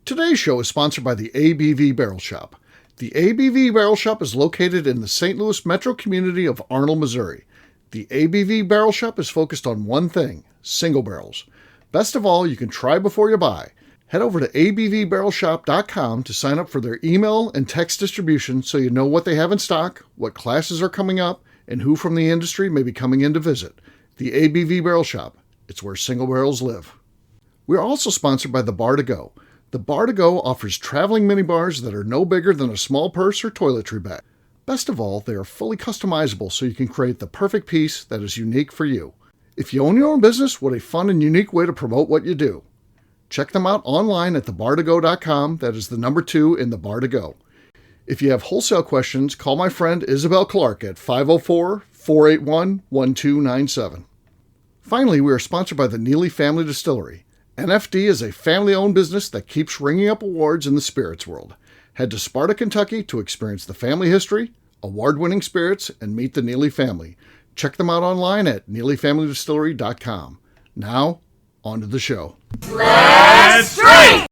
Today's show is sponsored by the ABV Barrel Shop. The ABV Barrel Shop is located in the St. Louis metro community of Arnold, Missouri. The ABV Barrel Shop is focused on one thing, single barrels. Best of all, you can try before you buy. Head over to abvbarrelshop.com to sign up for their email and text distribution so you know what they have in stock, what classes are coming up, and who from the industry may be coming in to visit. The ABV Barrel Shop. It's where single barrels live. We are also sponsored by the Bar to Go. The Bar to Go offers traveling minibars that are no bigger than a small purse or toiletry bag. Best of all, they are fully customizable so you can create the perfect piece that is unique for you. If you own your own business, what a fun and unique way to promote what you do. Check them out online at thebar2go.com. That is the number 2 in the Bar to Go. If you have wholesale questions, call my friend Isabel Clark at 504-481-1297. Finally, we are sponsored by the Neely Family Distillery. NFD is a family-owned business that keeps ringing up awards in the spirits world. Head to Sparta, Kentucky to experience the family history, award-winning spirits, and meet the Neely family. Check them out online at neelyfamilydistillery.com. Now, on to the show. Let's drink!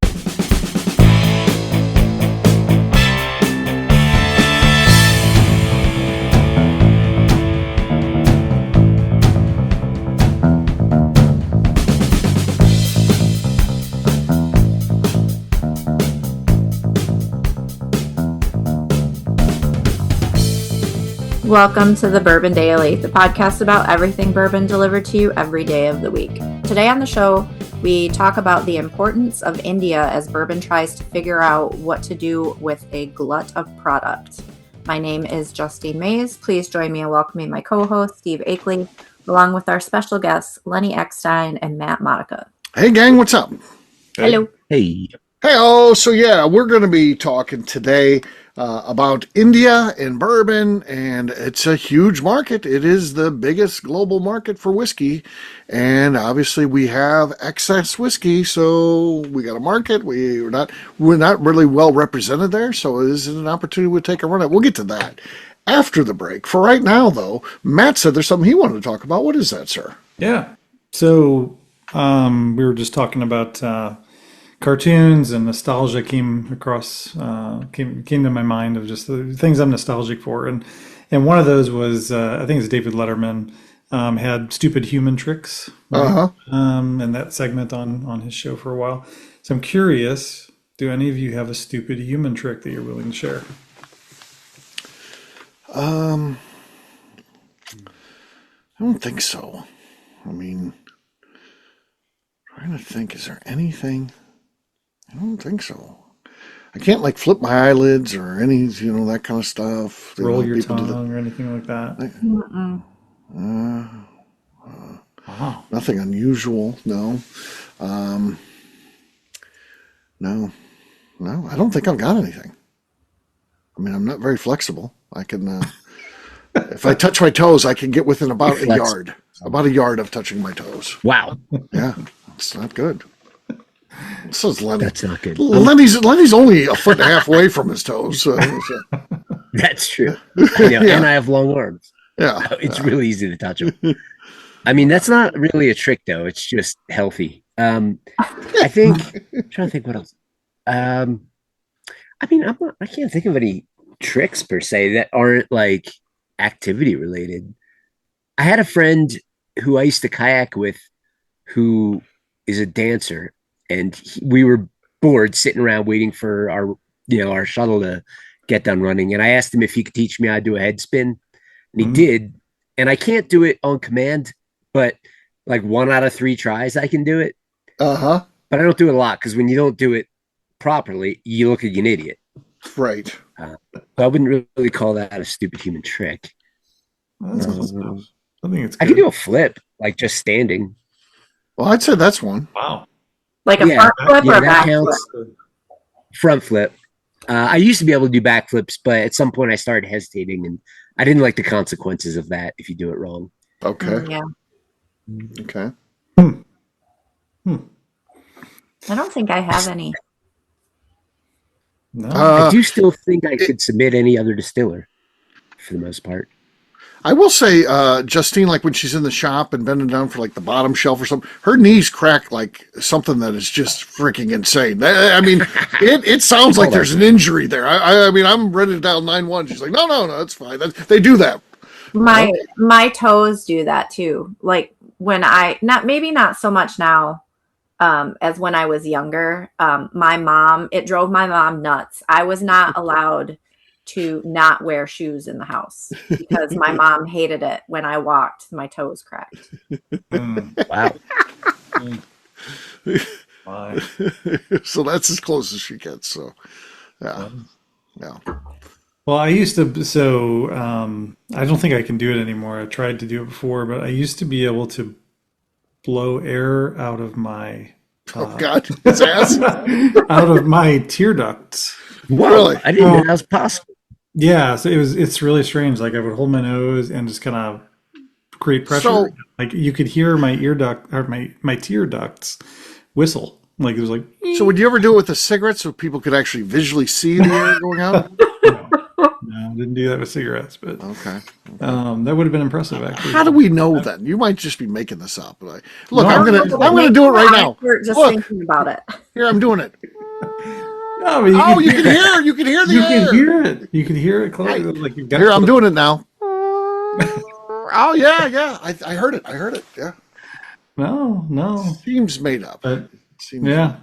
Welcome to the Bourbon Daily, the podcast about everything bourbon delivered to you every day of the week. Today on the show, we talk about the importance of India as bourbon tries to figure out what to do with a glut of product. My name is Justine Mays. Please join me in welcoming my co-host, Steve Akeley, along with our special guests, Lenny Eckstein and Matt Monica. Hey gang, what's up? Hello. Hey. Hey, so we're going to be talking today about India and bourbon, and it's a huge market. It is the biggest global market for whiskey, and obviously we have excess whiskey, so we got a market. We're not really well represented there, so is it an opportunity to take a run at? We'll get to that after the break. For right now, though, Matt said there's something he wanted to talk about. What is that, sir? Yeah. So we were just talking about cartoons, and nostalgia came to my mind of just the things I'm nostalgic for, and one of those was I think it's David Letterman had Stupid Human Tricks, right? And that segment on his show for a while. So I'm curious, do any of you have a stupid human trick that you're willing to share? I don't think so. I mean, trying to think, is there anything? I don't think so. I can't flip my eyelids or any, that kind of stuff. Roll your tongue or anything like that? Nothing unusual, no. No, I don't think I've got anything. I mean, I'm not very flexible. I can, if I touch my toes, I can get within about a yard of touching my toes. Wow. Yeah, it's not good. So is Lenny. That's not good. Lenny's only a foot and a half away from his toes. So. That's true. And I have long arms. Yeah, it's really easy to touch them. I mean, that's not really a trick, though. It's just healthy. I think. I'm trying to think what else. I mean, I can't think of any tricks per se that aren't activity related. I had a friend who I used to kayak with, who is a dancer. And we were bored sitting around waiting for our shuttle to get done running. And I asked him if he could teach me how to do a head spin. And he did. And I can't do it on command, but 1 out of 3 tries, I can do it. Uh-huh. But I don't do it a lot because when you don't do it properly, you look like an idiot. Right. So I wouldn't really call that a stupid human trick. That's close enough. I think it's good. I can do a flip, just standing. Well, I'd say that's one. Wow. Like a front flip or a back flip? Front flip. I used to be able to do back flips, but at some point I started hesitating, and I didn't like the consequences of that if you do it wrong. Okay. Yeah. Okay. I don't think I have any. No. I do still think I could submit any other distiller for the most part. I will say, Justine, like when she's in the shop and bending down for like the bottom shelf or something, her knees crack like something that is just freaking insane. I mean, it sounds like there's an injury there. I mean, I'm ready to dial 911. She's like, no, it's fine. They do that. My toes do that too. Like when maybe not so much now as when I was younger. It drove my mom nuts. I was not allowed to not wear shoes in the house because my mom hated it when I walked. My toes cracked. Wow. So that's as close as she gets. So, yeah. Well, I used to, so I don't think I can do it anymore. I tried to do it before, but I used to be able to blow air out of my oh God, his ass out of my tear ducts. Wow, really? I didn't know that was possible. Yeah, so it's really strange. Like I would hold my nose and just kind of create pressure. So- like you could hear my ear duct or my tear ducts whistle. Like it was like So would you ever do it with a cigarette so people could actually visually see the air going out? no, I didn't do that with cigarettes, but Okay. that would have been impressive actually. How do we know then? You might just be making this up. Look, No, I'm gonna do it right now. Just Look. thinking about it. Here, I'm doing it. No, but You can hear the you air. can hear it. You can hear it clearly. Like you've got Here, I'm doing it now. Oh yeah. I heard it. Yeah. No. Seems made up. But Seems yeah.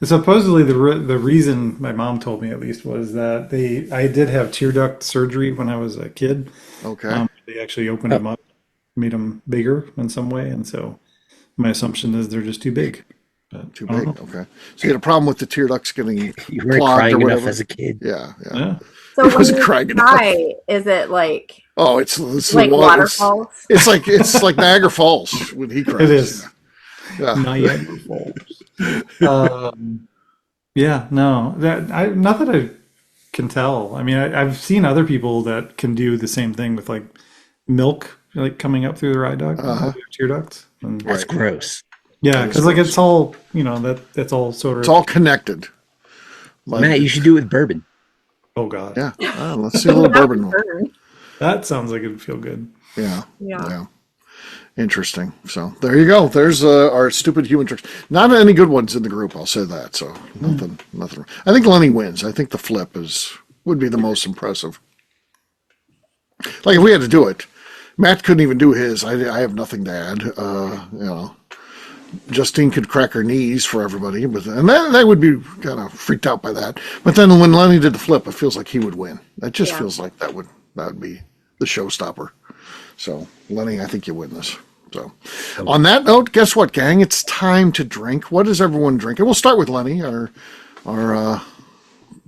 Supposedly the reason my mom told me at least was that I did have tear duct surgery when I was a kid. Okay. They actually opened them up, made them bigger in some way, and so my assumption is they're just too big. But Too I don't big. know. Okay. So you had a problem with the tear ducts getting You weren't clogged crying or enough whatever. as a kid. Yeah. Yeah. So It when wasn't you crying enough. cry, is it like Oh, it's like the waterfalls? It's like Niagara Falls when he cries. It is. Yeah. Niagara Falls. Yeah, no, not that I can tell. I mean, I've seen other people that can do the same thing with like milk, like coming up through their eye duct, their tear ducts. And, That's gross. yeah, because like it's all that's all sort of. It's all connected. Like, Matt, you should do it with bourbon. Oh God, yeah. Let's see a little bourbon. that sounds like it'd feel good. Yeah. Interesting. So there you go. There's our stupid human tricks. Not any good ones in the group, I'll say that. So nothing. I think Lenny wins. I think the flip would be the most impressive. Like if we had to do it, Matt couldn't even do his. I have nothing to add. Justine could crack her knees for everybody, and they would be kind of freaked out by that. But then when Lenny did the flip, it feels like he would win. That just feels like that would be the showstopper. So Lenny, I think you win this. So on that note, guess what, gang? It's time to drink. What is everyone drinking? We'll start with Lenny, our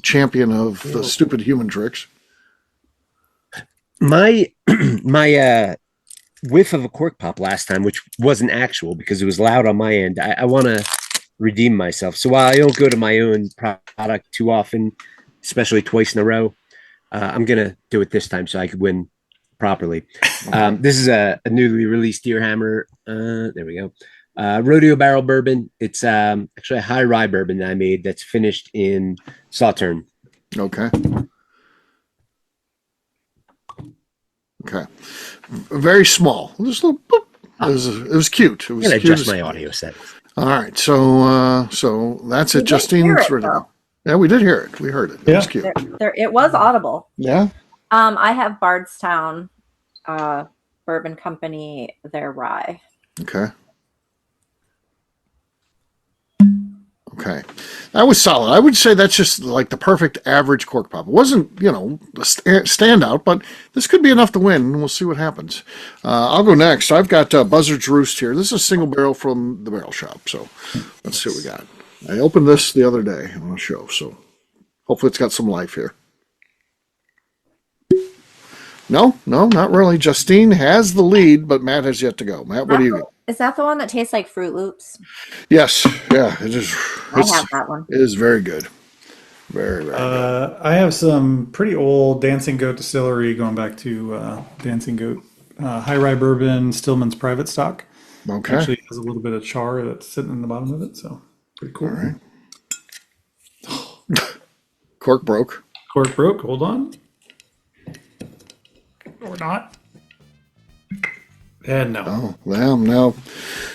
champion of the stupid human tricks. My whiff of a cork pop last time, which wasn't actual because it was loud on my end. I want to redeem myself. So while I don't go to my own product too often, especially twice in a row, I'm gonna do it this time so I could win properly. This is a newly released Deer Hammer. There we go. Rodeo Barrel Bourbon. It's actually a high rye bourbon that I made that's finished in Sauterne. Okay. Very small. Just a little boop. It was cute. It was I'm gonna cute adjust my audio settings. All right. So that's it. Justine's ready. Yeah, we did hear it. We heard it. It was cute. It was audible. Yeah. I have Bardstown Bourbon Company, their rye. Okay. That was solid. I would say that's just like the perfect average cork pop. It wasn't, a standout, but this could be enough to win, and we'll see what happens. I'll go next. I've got Buzzard's Roost here. This is a single barrel from the Barrel Shop, so let's see what we got. I opened this the other day on a show, so hopefully it's got some life here. No, not really. Justine has the lead, but Matt has yet to go. Matt, what do you got? Is that the one that tastes like Fruit Loops? Yes, yeah, it is. I have that one. It is very good. Very, very good. I have some pretty old Dancing Goat distillery going back to Dancing Goat high rye bourbon, Stillman's private stock. Okay. Actually has a little bit of char that's sitting in the bottom of it, so pretty cool. All right. Cork broke. Cork broke. Hold on. Or not. And no. Oh, well,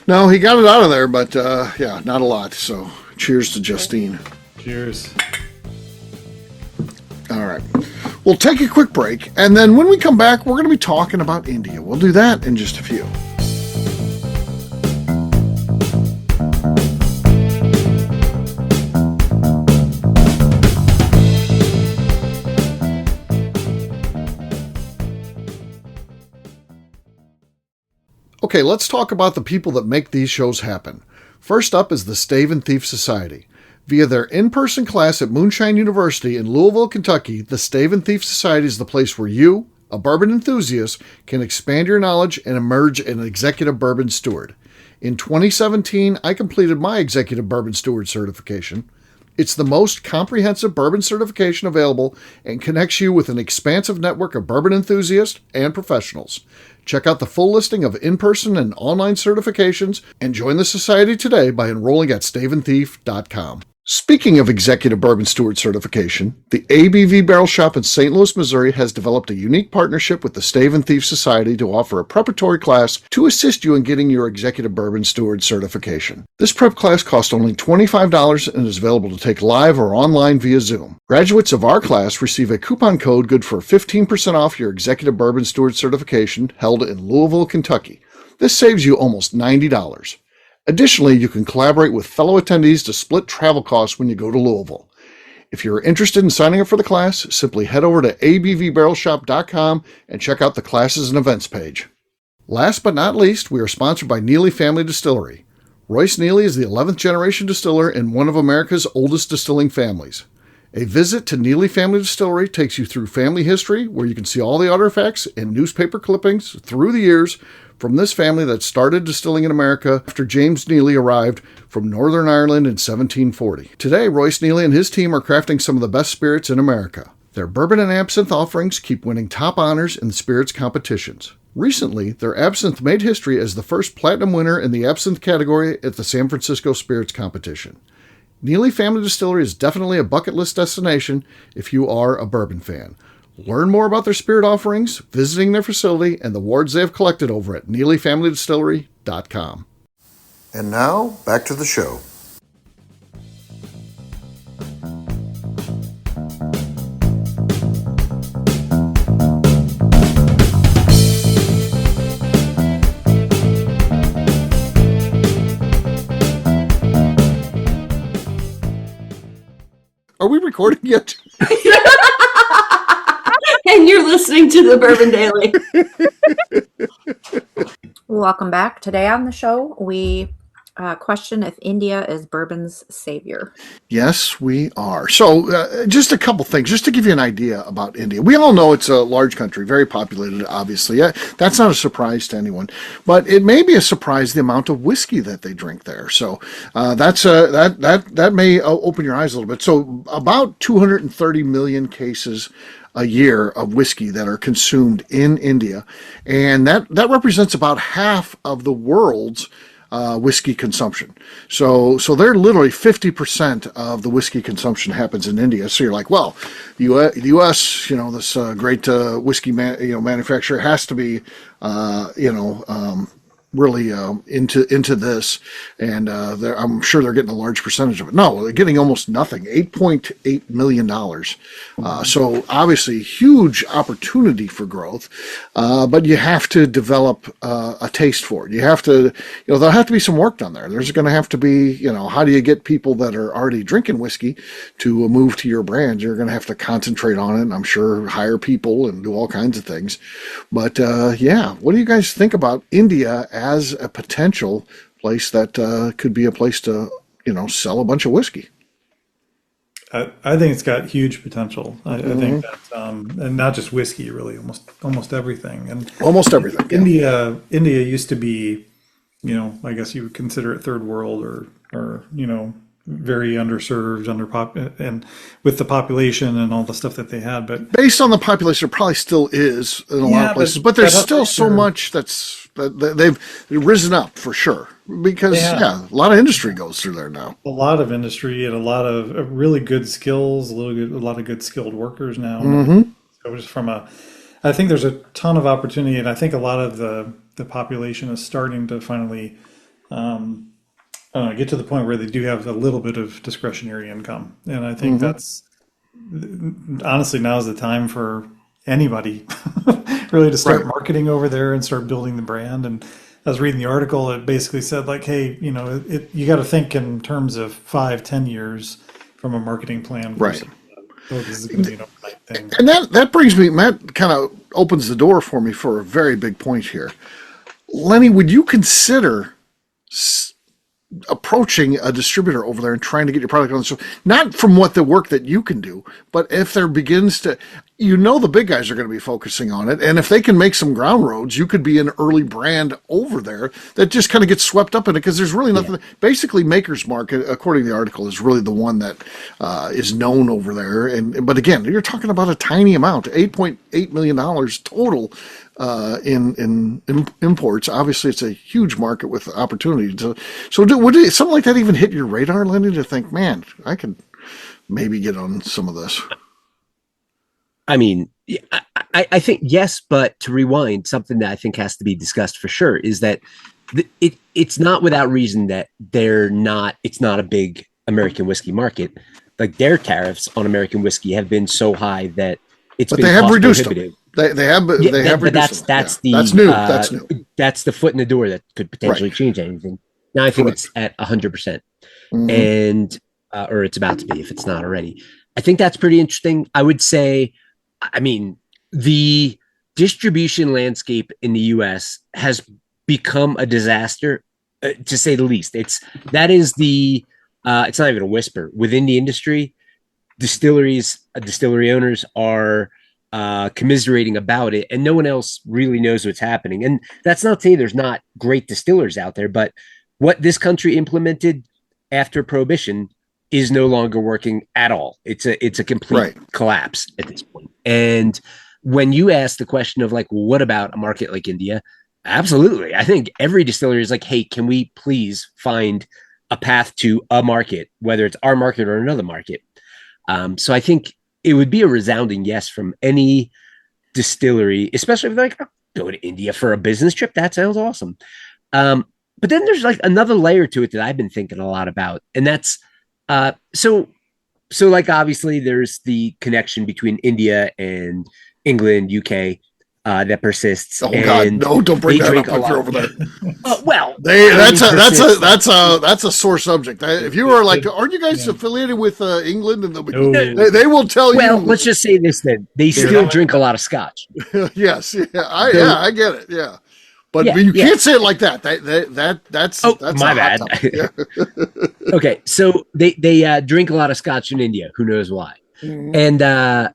no, he got it out of there, but yeah, not a lot. So cheers to Justine. Cheers. All right. We'll take a quick break, and then when we come back, we're going to be talking about India. We'll do that in just a few. Okay, let's talk about the people that make these shows happen. First up is the Stave and Thief Society. Via their in-person class at Moonshine University in Louisville, Kentucky, the Stave and Thief Society is the place where you, a bourbon enthusiast, can expand your knowledge and emerge an executive bourbon steward. In 2017, I completed my executive bourbon steward certification. It's the most comprehensive bourbon certification available and connects you with an expansive network of bourbon enthusiasts and professionals. Check out the full listing of in-person and online certifications and join the society today by enrolling at staveandthief.com. Speaking of executive bourbon steward certification, the ABV Barrel Shop in St. Louis, Missouri has developed a unique partnership with the Stave and Thief Society to offer a preparatory class to assist you in getting your executive bourbon steward certification. This prep class costs only $25 and is available to take live or online via Zoom. Graduates of our class receive a coupon code good for 15% off your executive bourbon steward certification held in Louisville, Kentucky. This saves you almost $90. Additionally, you can collaborate with fellow attendees to split travel costs when you go to Louisville. If you're interested in signing up for the class, simply head over to abvbarrelshop.com and check out the classes and events page. Last but not least, we are sponsored by Neely Family Distillery. Royce Neely is the 11th generation distiller in one of America's oldest distilling families. A visit to Neely Family Distillery takes you through family history, where you can see all the artifacts and newspaper clippings through the years from this family that started distilling in America after James Neely arrived from Northern Ireland in 1740. Today, Royce Neely and his team are crafting some of the best spirits in America. Their bourbon and absinthe offerings keep winning top honors in spirits competitions. Recently, their absinthe made history as the first platinum winner in the absinthe category at the San Francisco Spirits Competition. Neely Family Distillery is definitely a bucket list destination if you are a bourbon fan. Learn more about their spirit offerings, visiting their facility, and the awards they have collected over at NeelyFamilyDistillery.com. And now, back to the show. Are we recording yet? And you're listening to the Bourbon Daily. Welcome back. Today on the show, we question if India is bourbon's savior. Yes, we are. So just a couple things, just to give you an idea about India. We all know it's a large country, very populated, obviously. That's not a surprise to anyone. But it may be a surprise the amount of whiskey that they drink there. So that may open your eyes a little bit. So about 230 million cases a year of whiskey that are consumed in India. And that represents about half of the world's whiskey consumption. So they're literally 50% of the whiskey consumption happens in India. So you're like, well, the U.S., this great whiskey manufacturer has to be, really into this, and I'm sure they're getting a large percentage of it. No, they're getting almost nothing, $8.8 million. So obviously huge opportunity for growth, but you have to develop a taste for it. You have to, there'll have to be some work done there. There's going to have to be, how do you get people that are already drinking whiskey to move to your brand? You're going to have to concentrate on it, and I'm sure hire people and do all kinds of things. But what do you guys think about India as a potential place that could be a place to, sell a bunch of whiskey? I think it's got huge potential. I think that, and not just whiskey, really, almost everything. And almost everything. India used to be, I guess you would consider it third world or very underserved, and with the population and all the stuff that they had. But based on the population, it probably still is in a lot of places. But there's still so much that they've risen up for sure. Because a lot of industry goes through there now. A lot of industry and a lot of really good skills, a lot of good skilled workers now. So just I think there's a ton of opportunity, and I think a lot of the the population is starting to finally get to the point where they do have a little bit of discretionary income. And I think that's honestly, now's the time for anybody really to start marketing over there and start building the brand. And I was reading the article, it basically said like, hey, you know, you got to think in terms of 5-10 years from a marketing plan. Versus, oh, this is going to be an overnight thing. And that brings me, Matt kind of opens the door for me for a very big point here. Lenny, would you consider approaching a distributor over there and trying to get your product on the show? Not from what the work that you can do, but if there begins to, the big guys are going to be focusing on it. And if they can make some ground roads, you could be an early brand over there that just kind of gets swept up in it, because there's really nothing. Yeah. Basically, Maker's Mark, according to the article, is really the one that is known over there. But again, you're talking about a tiny amount, $8.8 million total in imports. Obviously, it's a huge market with opportunity. So would something like that even hit your radar, Lenny, to think, man, I could maybe get on some of this? I mean, I think yes, but to rewind, something that I think has to be discussed for sure is that it's not without reason that it's not a big American whiskey market. Like, their tariffs on American whiskey have been so high that it's been cost prohibitive. They have reduced them. That's new. That's new. That's the foot in the door that could potentially change anything. Now I think it's at 100%, and or it's about to be if it's not already. I think that's pretty interesting. I would say, I mean, the distribution landscape in the U.S. has become a disaster, to say the least. It's not even a whisper within the industry. Distillery owners are commiserating about it, and no one else really knows what's happening. And that's not to say there's not great distillers out there, but what this country implemented after Prohibition is no longer working at all. It's a complete collapse at this point. And when you ask the question of like, well, what about a market like India? Absolutely. I think every distillery is like, hey, can we please find a path to a market, whether it's our market or another market? So I think it would be a resounding yes from any distillery, especially if they're like, go to India for a business trip. That sounds awesome. But then there's like another layer to it that I've been thinking a lot about. And that's, so like, obviously there's the connection between India and England, UK, that persists. Oh God, no! Don't bring that up if you're over there. That's a sore subject. If you were like, aren't you guys affiliated with England? And they will tell you. Well, let's just say this then: they still drink a lot of scotch. Yes, I get it. Yeah, but you can't say it like that. That's my bad. Okay, so they drink a lot of scotch in India. Who knows why? And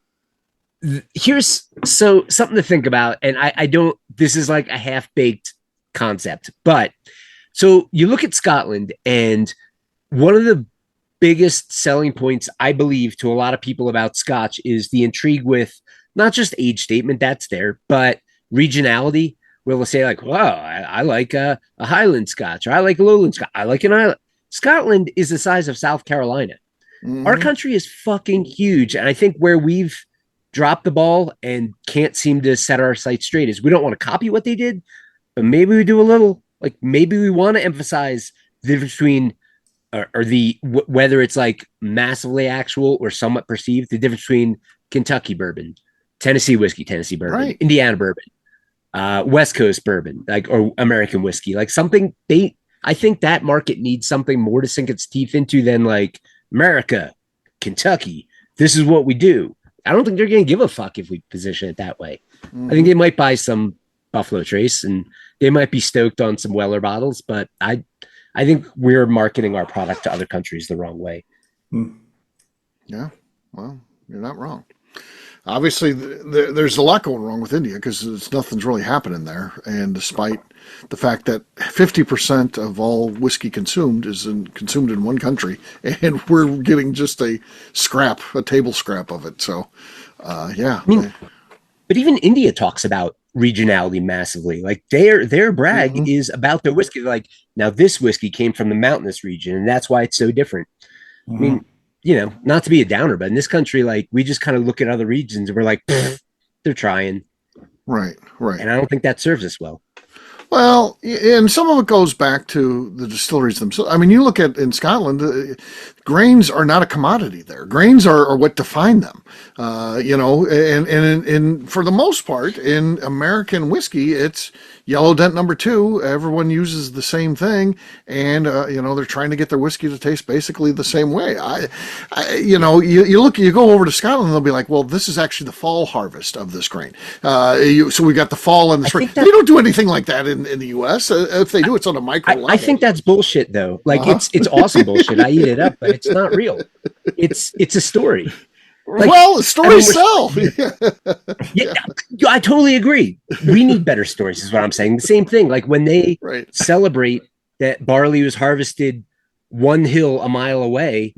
here's something to think about, and I don't, this is like a half-baked concept, but so you look at Scotland, and one of the biggest selling points, I believe, to a lot of people about Scotch is the intrigue with not just age statement, that's there, but regionality, where they'll say like, wow, I like a Highland Scotch, or I like a Lowland Scotch, I like an Island. Scotland is the size of South Carolina. Our country is fucking huge, and I think where we've drop the ball and can't seem to set our sights straight is we don't want to copy what they did, but maybe we do a little. Like, maybe we want to emphasize the difference between whether it's like massively actual or somewhat perceived, the difference between Kentucky bourbon, Tennessee whiskey, Tennessee bourbon, Indiana bourbon, West Coast bourbon, like, or American whiskey, like something I think that market needs something more to sink its teeth into than like America, Kentucky. This is what we do. I don't think they're going to give a fuck if we position it that way. I think they might buy some Buffalo Trace, and they might be stoked on some Weller bottles, but I think we're marketing our product to other countries the wrong way. Yeah, well, you're not wrong. Obviously, there's a lot going wrong with India because nothing's really happening there. And despite the fact that 50% of all whiskey consumed is consumed in one country, and we're getting just a table scrap of it. So, yeah. I mean, but even India talks about regionality massively. Like their brag is about their whiskey. Like, now this whiskey came from the mountainous region, and that's why it's so different. I mean, not to be a downer, but in this country, like, we just kind of look at other regions and we're like, they're trying. Right. And I don't think that serves us well. Well, and some of it goes back to the distilleries themselves. I mean, you look at in Scotland, grains are not a commodity there. Grains are what define them. And for the most part, in American whiskey, it's yellow dent number 2. Everyone uses the same thing, and they're trying to get their whiskey to taste basically the same way. You go over to Scotland, and they'll be like, well, this is actually the fall harvest of this grain. So we got the fall and the spring. They don't do anything like that in the U.S. If they do, it's on a micro level. I think that's bullshit, though. Like it's awesome bullshit. I eat it up, but it's not real. It's a story. Like, well, stories sell. Yeah, I totally agree. We need better stories, is what I'm saying. The same thing, like when they celebrate that barley was harvested one hill a mile away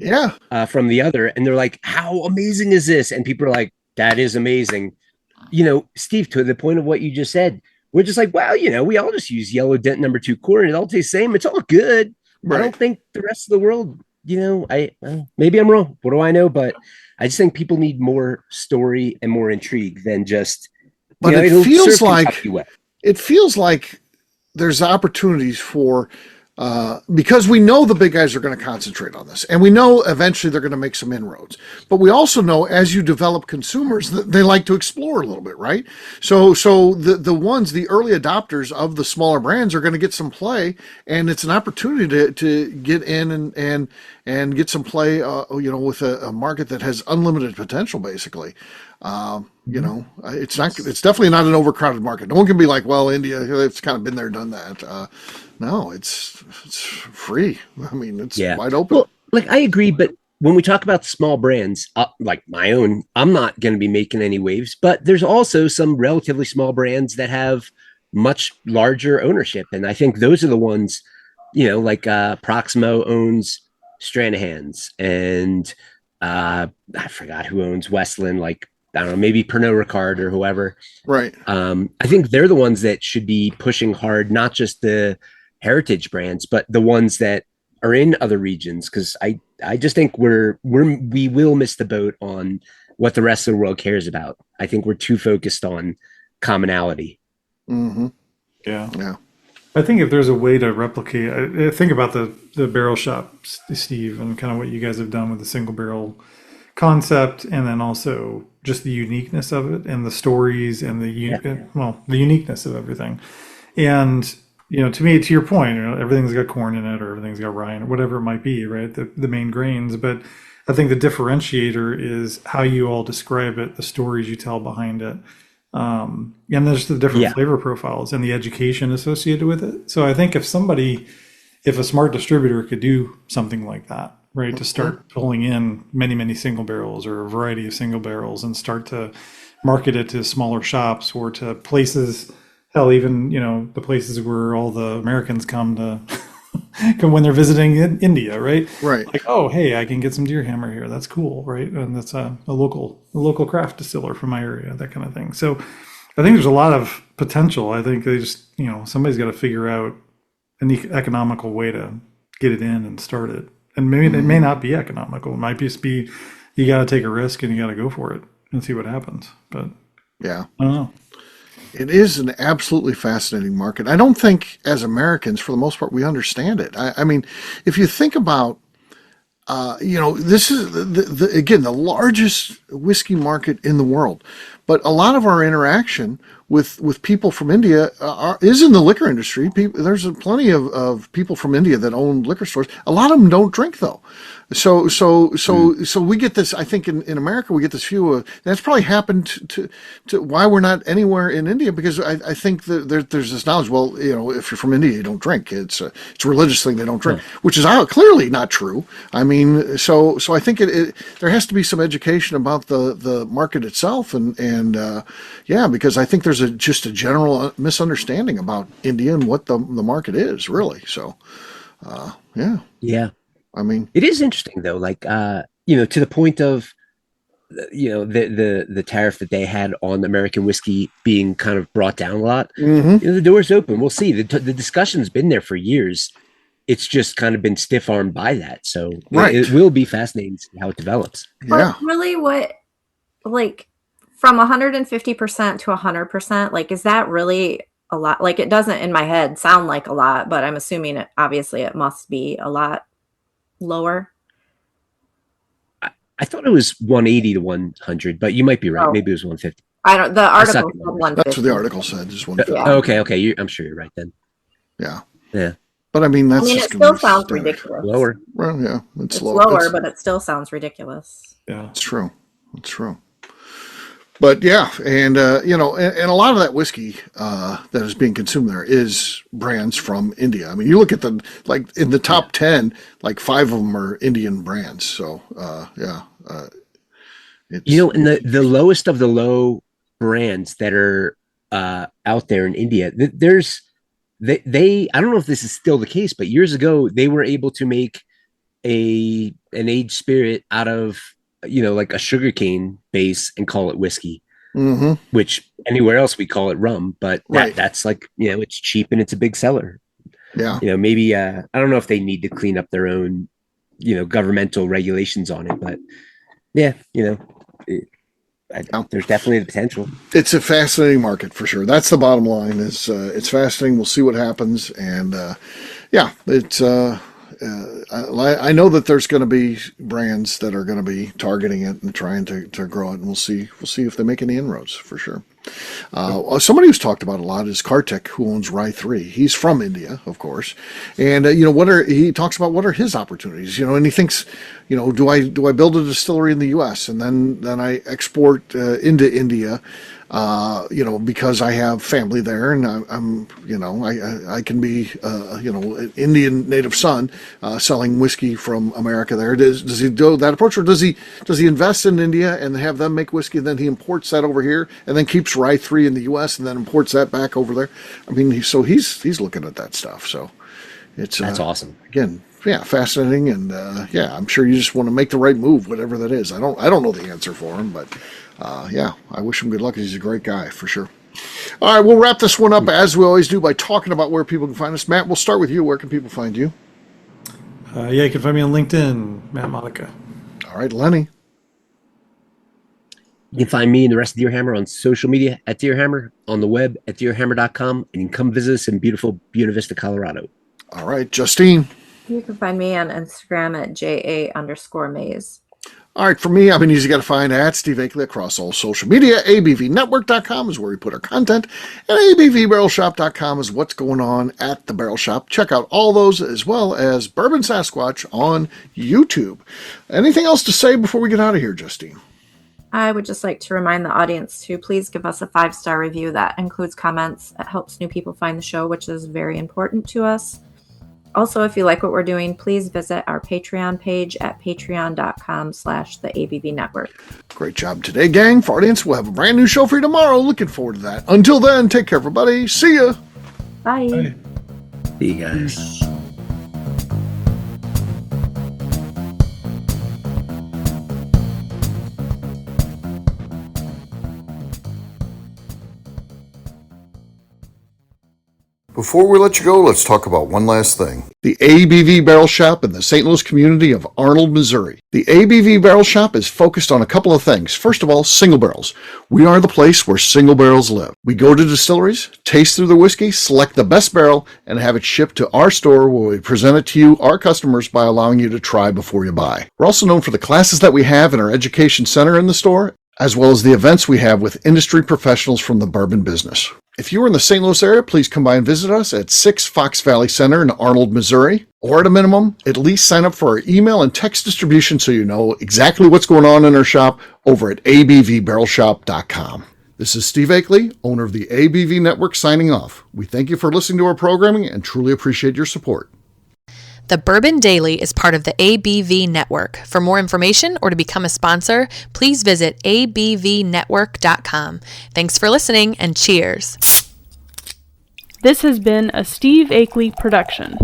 from the other, and they're like, how amazing is this? And people are like, that is amazing. Steve, to the point of what you just said, we're just like, well, we all just use yellow dent number 2 corn. It all tastes the same. It's all good. Right. I don't think the rest of the world, maybe I'm wrong. What do I know? But I just think people need more story and more intrigue than just. But it feels like there's opportunities for. Because we know the big guys are going to concentrate on this, and we know eventually they're going to make some inroads. But we also know as you develop consumers, they like to explore a little bit, right? So the early adopters of the smaller brands are going to get some play, and it's an opportunity to get in and get some play, with a market that has unlimited potential, basically. It's definitely not an overcrowded market. No one can be like, well, India, it's kind of been there, done that. No, it's free. I mean, it's wide open. Well, like I agree, but when we talk about small brands, like my own, I'm not going to be making any waves, but there's also some relatively small brands that have much larger ownership. And I think those are the ones, like Proximo owns Stranahan's, and I forgot who owns Westland, like, I don't know, maybe Pernod Ricard or whoever. Right. I think they're the ones that should be pushing hard, not just the heritage brands, but the ones that are in other regions. Cause I just think we will miss the boat on what the rest of the world cares about. I think we're too focused on commonality. Mm-hmm. Yeah. Yeah. I think if there's a way to replicate, I think about the barrel shop, Steve, and kind of what you guys have done with the single barrel concept, and then also just the uniqueness of it and the stories and the uniqueness of everything. And to me, to your point, everything's got corn in it, or everything's got rye, or whatever it might be, right? The main grains. But I think the differentiator is how you all describe it, the stories you tell behind it, and there's the different flavor profiles and the education associated with it. So I think if a smart distributor could do something like that, right, to start pulling in many, many single barrels or a variety of single barrels and start to market it to smaller shops or to places, hell, even, the places where all the Americans come when they're visiting in India, right? Right. Like, oh, hey, I can get some deer hammer here. That's cool, right? And that's a local craft distiller from my area, that kind of thing. So I think there's a lot of potential. I think they just, somebody's got to figure out an economical way to get it in and start it. And maybe it may not be economical. It might just be you got to take a risk and you got to go for it and see what happens. But yeah, I don't know. It is an absolutely fascinating market. I don't think as Americans, for the most part, we understand it. I mean, if you think about, this is again the largest whiskey market in the world, but a lot of our interaction with people from India is in the liquor industry. There's plenty of people from India that own liquor stores. A lot of them don't drink though. So we get this, I think in America, we get this view of, that's probably happened to why we're not anywhere in India, because I think that there's this knowledge, well, if you're from India, you don't drink. It's a religious thing. They don't drink, which is clearly not true. I mean, so I think there has to be some education about the market itself because I think there's just a general misunderstanding about India and what the market is really. So, yeah. I mean, it is interesting though, like, to the point of, the tariff that they had on American whiskey being kind of brought down a lot. Mm-hmm. The door's open. We'll see. The discussion's been there for years. It's just kind of been stiff armed by that. So it will be fascinating to see how it develops. Yeah. But really from 150% to 100%, like, is that really a lot. Like, it doesn't in my head sound like a lot, but I'm assuming it must be a lot lower. I thought it was 180 to 100, but you might be right. Oh. Maybe it was 150. The article said That's 150. That's what the article said. Is 150. Yeah. Okay. I'm sure you're right then. Yeah. Yeah. But I mean, that's I mean, just it gonna still be sounds standard. ridiculous. Lower. Well, yeah, It's low. lower, but it still sounds ridiculous. Yeah. It's true. It's true. But yeah, and and a lot of that whiskey that is being consumed there is brands from India. I mean, you look at the in the top 10, 5 of them are Indian brands. So it's, And the lowest of the low brands that are out there in India, there's they I don't know if this is still the case, but years ago they were able to make an aged spirit out of a sugarcane base and call it whiskey, which anywhere else we call it rum, but that's it's cheap and it's a big seller. Yeah. Maybe I don't know if they need to clean up their own governmental regulations on it, but there's definitely the potential. It's a fascinating market for sure. That's the bottom line. Is it's fascinating. We'll see what happens, and it's. I know that there's going to be brands that are going to be targeting it and trying to grow it, and we'll see if they make any inroads for sure. Somebody who's talked about a lot is Kartik, who owns Rye 3. He's from India, of course, and he talks about what are his opportunities, and he thinks, do I build a distillery in the U.S. and then I export into India, because I have family there, and I can be an Indian native son selling whiskey from America there. Does he do that approach, or does he invest in India and have them make whiskey, and then he imports that over here and then keeps Rye 3 in the U.S. and then imports that back over there? I mean, he's looking at that stuff. So that's awesome. Again, fascinating, and I'm sure you just want to make the right move, whatever that is. I don't know the answer for him, but I wish him good luck. He's a great guy for sure. All right, we'll wrap this one up as we always do by talking about where people can find us. Matt, we'll start with you. Where can people find you? You can find me on LinkedIn, Matt Monica. All right, Lenny. You can find me and the rest of Deer Hammer on social media at Deer Hammer, on the web at deerhammer.com, and you can come visit us in beautiful Buena Vista, Colorado. All right, Justine. You can find me on Instagram at JA_Maze. All right, for me, I've been easy to find at Steve Akeley across all social media. ABVnetwork.com is where we put our content, and ABVBarrelShop.com is what's going on at the Barrel Shop. Check out all those, as well as Bourbon Sasquatch on YouTube. Anything else to say before we get out of here, Justine? I would just like to remind the audience to please give us a 5-star review that includes comments. It helps new people find the show, which is very important to us. Also, if you like what we're doing, please visit our Patreon page at patreon.com/the Network. Great job today, gang. For audience, we'll have a brand new show for you tomorrow. Looking forward to that. Until then, take care, everybody. See ya. Bye. Bye. See you guys. Before we let you go, let's talk about one last thing. The ABV Barrel Shop in the St. Louis community of Arnold, Missouri. The ABV Barrel Shop is focused on a couple of things. First of all, single barrels. We are the place where single barrels live. We go to distilleries, taste through the whiskey, select the best barrel, and have it shipped to our store where we present it to you, our customers, by allowing you to try before you buy. We're also known for the classes that we have in our education center in the store, as well as the events we have with industry professionals from the bourbon business. If you are in the St. Louis area, please come by and visit us at 6 Fox Valley Center in Arnold, Missouri. Or at a minimum, at least sign up for our email and text distribution so you know exactly what's going on in our shop over at abvbarrelshop.com. This is Steve Akeley, owner of the ABV Network, signing off. We thank you for listening to our programming and truly appreciate your support. The Bourbon Daily is part of the ABV Network. For more information or to become a sponsor, please visit abvnetwork.com. Thanks for listening, and cheers. This has been a Steve Akeley production.